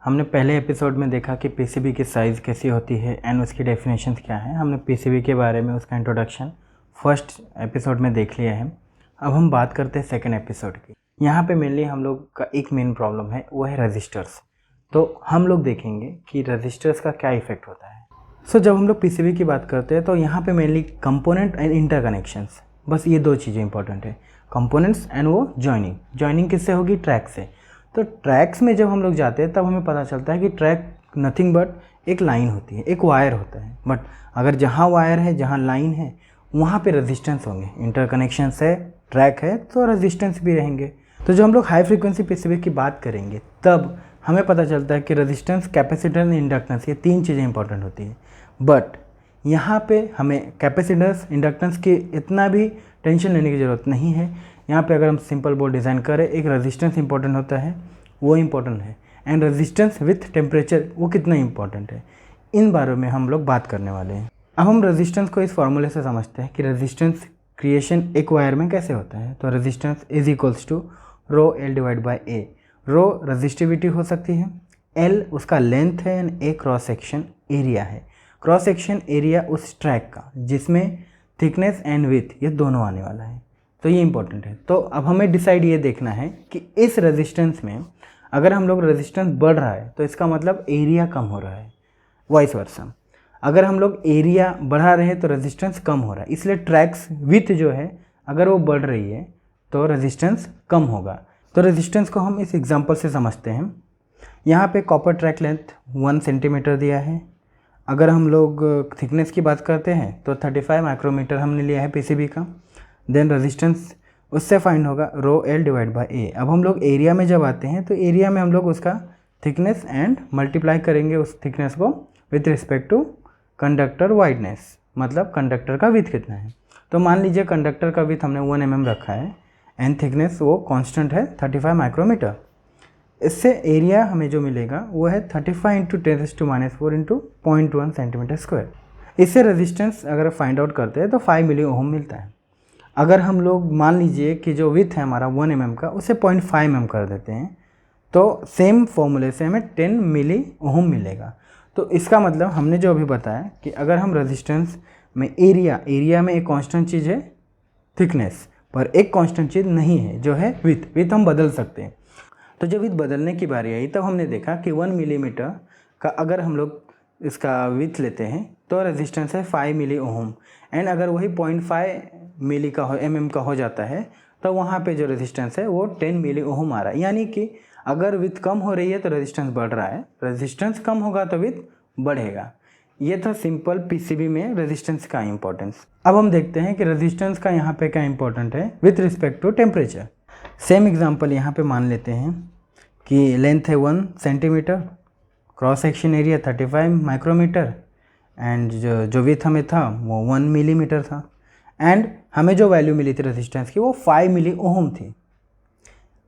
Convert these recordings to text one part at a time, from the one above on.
हमने पहले एपिसोड में देखा कि पीसीबी की साइज़ कैसी होती है एंड उसकी डेफिनेशन क्या है। हमने पीसीबी के बारे में उसका इंट्रोडक्शन फर्स्ट एपिसोड में देख लिया है। अब हम बात करते हैं सेकंड एपिसोड की। यहाँ पे मेनली हम लोग का एक मेन प्रॉब्लम है, वो है रजिस्टर्स। तो हम लोग देखेंगे कि रजिस्टर्स का क्या इफेक्ट होता है। जब हम लोग पीसीबी की बात करते हैं तो यहाँ पे मेनली कंपोनेंट एंड इंटरकनेक्शंस, बस ये दो चीज़ें इंपॉर्टेंट है, कंपोनेंट्स एंड वो जॉइनिंग किससे होगी, ट्रैक से। तो ट्रैक्स में जब हम लोग जाते हैं तब हमें पता चलता है कि ट्रैक नथिंग बट एक लाइन होती है, एक वायर होता है। बट अगर जहाँ वायर है, जहाँ लाइन है, वहाँ पे रेजिस्टेंस होंगे। इंटरकनेक्शन से ट्रैक है तो रेजिस्टेंस भी रहेंगे। तो जब हम लोग हाई फ्रीक्वेंसी पीसीबी की बात करेंगे तब हमें पता चलता है कि रेजिस्टेंस, कैपेसिटेंस, इंडक्टेंस, ये तीन चीज़ें इंपॉर्टेंट होती है। बट यहाँ पे हमें कैपेसिटेंस, इंडक्टेंस की इतना भी टेंशन लेने की ज़रूरत नहीं है। यहाँ पे अगर हम सिंपल बोर्ड डिज़ाइन करें, एक रेजिस्टेंस इंपॉर्टेंट होता है, वो इंपॉर्टेंट है। एंड रेजिस्टेंस विथ टेम्परेचर वो कितना इंपॉर्टेंट है, इन बारे में हम लोग बात करने वाले हैं। अब हम रेजिस्टेंस को इस फॉर्मूले से समझते हैं कि रेजिस्टेंस क्रिएशन एक वायर में कैसे होता है। तो resistance is equals to rho L divide by A. Rho resistivity हो सकती है, एल उसका लेंथ है and A cross section area है। क्रॉस सेक्शन एरिया उस ट्रैक का जिसमें थिकनेस एंड विथ ये दोनों आने वाला है। तो ये इंपॉर्टेंट है। तो अब हमें डिसाइड ये देखना है कि इस रेजिस्टेंस में अगर हम लोग रेजिस्टेंस बढ़ रहा है तो इसका मतलब एरिया कम हो रहा है, वाइस वर्सा। अगर हम लोग एरिया बढ़ा रहे हैं तो रेजिस्टेंस कम हो रहा है। इसलिए ट्रैक्स विथ जो है अगर वो बढ़ रही है तो रेजिस्टेंस कम होगा। तो रेजिस्टेंस को हम इस एग्जांपल से समझते हैं। यहाँ पे कॉपर ट्रैक लेंथ 1 सेंटीमीटर दिया है। अगर हम लोग थिकनेस की बात करते हैं तो 35 माइक्रोमीटर हमने लिया है पीसीबी का। देन रेजिस्टेंस उससे फाइंड होगा रो एल डिवाइड बाई ए। अब हम लोग एरिया में जब आते हैं तो एरिया में हम लोग उसका थिकनेस एंड मल्टीप्लाई करेंगे उस थिकनेस को with respect to conductor wideness, मतलब कंडक्टर का विथ कितना है। तो मान लीजिए कंडक्टर का विथ हमने 1 mm रखा है एंड थिकनेस वो कांस्टेंट है 35 माइक्रोमीटर। इससे एरिया हमें जो मिलेगा वो है 35 × 10⁻⁴ × 0.1 सेंटीमीटर स्क्वायर। इससे रेजिस्टेंस अगर फाइंड आउट करते हैं तो 5 मिली ओम मिलता है। अगर हम लोग मान लीजिए कि जो विथ है हमारा 1 mm का, उसे 0.5 mm कर देते हैं तो सेम फॉर्मूले से हमें 10 मिली ओम मिलेगा। तो इसका मतलब हमने जो अभी बताया कि अगर हम रेजिस्टेंस में एरिया में एक कांस्टेंट चीज़ है थिकनेस, पर एक कांस्टेंट चीज़ नहीं है जो है विथ हम बदल सकते हैं। तो जब विथ बदलने की बारी आई तब हमने देखा कि 1 मिलीमीटर का अगर हम लोग इसका विथ लेते हैं तो रेजिस्टेंस है 5 मिली ओम। एंड अगर वही 0.5 मिली का mm का हो जाता है तो वहाँ पे जो रेजिस्टेंस है वो 10 मिली ओम आ रहा है। यानी कि अगर विथ कम हो रही है तो रेजिस्टेंस बढ़ रहा है, रेजिस्टेंस कम होगा तो विथ बढ़ेगा। ये था सिंपल पीसीबी में रेजिस्टेंस का इंपॉर्टेंस। अब हम देखते हैं कि रेजिस्टेंस का यहाँ पे क्या इंपॉर्टेंट है with respect to temperature. Same example यहाँ पे मान लेते हैं कि लेंथ है 1 centimetre, cross section area 35 micrometre and जो विथ हमें था वो 1 मिलीमीटर था। एंड हमें जो वैल्यू मिली थी रेजिस्टेंस की वो 5 मिली ओम थी।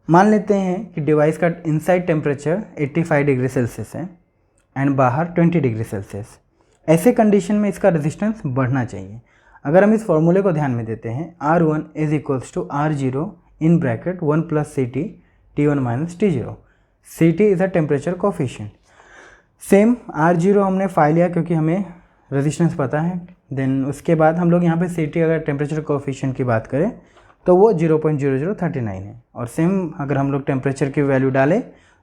मान लेते हैं कि डिवाइस का इनसाइड टेम्परेचर 85 डिग्री सेल्सियस है एंड बाहर 20 डिग्री सेल्सियस। ऐसे कंडीशन में इसका रेजिस्टेंस बढ़ना चाहिए। अगर हम इस फॉर्मूले को ध्यान में देते हैं, R1 is equals to R0 in bracket 1 + CT T1 - T0। CT is a temperature coefficient. Same R0 हमने फाइल लिया क्योंकि हमें रेजिस्टेंस पता है। देन उसके बाद हम लोग यहाँ पे CT अगर टेम्परेचर कोफिशिएंट की बात करें तो वो 0.0039 है। और सेम अगर हम लोग टेम्परेचर की वैल्यू डालें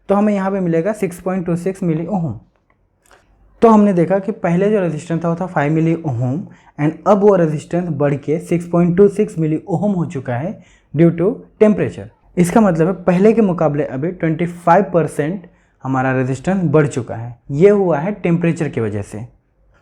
तो हमें यहाँ पे मिलेगा 6.26 मिली ओम। तो हमने देखा कि पहले जो रेजिस्टेंस था वो था 5 मिली ओम एंड अब वो रेजिस्टेंस बढ़ के 6.26 मिली ओम हो चुका है ड्यू टू टेम्परेचर। इसका मतलब है पहले के मुकाबले अभी 25% हमारा रेजिस्टेंस बढ़ चुका है। ये हुआ है टेम्परेचर की वजह से।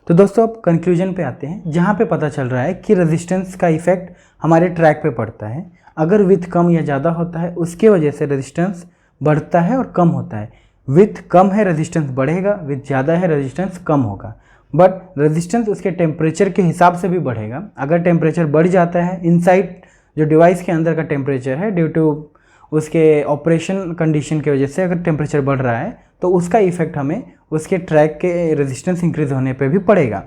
तो दोस्तों अब कंक्लूजन पे आते हैं, जहाँ पे पता चल रहा है कि रेजिस्टेंस का इफेक्ट हमारे ट्रैक पे पड़ता है। अगर विथ कम या ज़्यादा होता है उसकी वजह से रेजिस्टेंस बढ़ता है और कम होता है। विथ कम है रेजिस्टेंस बढ़ेगा, विथ ज़्यादा है रेजिस्टेंस कम होगा। बट रेजिस्टेंस उसके टेम्परेचर के हिसाब से भी बढ़ेगा। अगर टेम्परेचर बढ़ जाता है, इनसाइड जो डिवाइस के अंदर का टेम्परेचर है ड्यू टू उसके ऑपरेशन कंडीशन की वजह से अगर टेम्परेचर बढ़ रहा है तो उसका इफेक्ट हमें उसके ट्रैक के रेजिस्टेंस इंक्रीज होने पे भी पड़ेगा।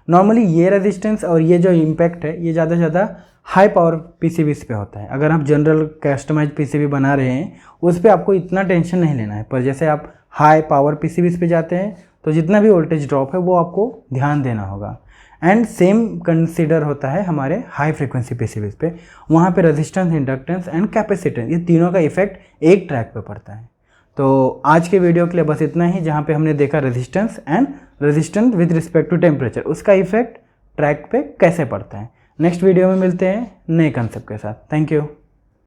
नॉर्मली ये रेजिस्टेंस और ये जो इम्पैक्ट है ये ज़्यादा से ज़्यादा हाई पावर पीसीबीज़ पे होता है। अगर आप जनरल कस्टमाइज पीसीबी बना रहे हैं उस पर आपको इतना टेंशन नहीं लेना है। पर जैसे आप हाई पावर पीसीबीज पे जाते हैं तो जितना भी वोल्टेज ड्रॉप है वो आपको ध्यान देना होगा। एंड सेम कंसीडर होता है हमारे हाई फ्रीक्वेंसी पीसीबीज पे, वहाँ पे रेजिस्टेंस, इंडक्टेंस एंड कैपेसिटेंस, ये तीनों का इफेक्ट एक ट्रैक पे पड़ता है। तो आज के वीडियो के लिए बस इतना ही, जहाँ पे हमने देखा resistance with respect to temperature, उसका इफेक्ट ट्रैक पे कैसे पड़ता है। नेक्स्ट वीडियो में मिलते हैं नए कंसेप्ट के साथ। Thank you.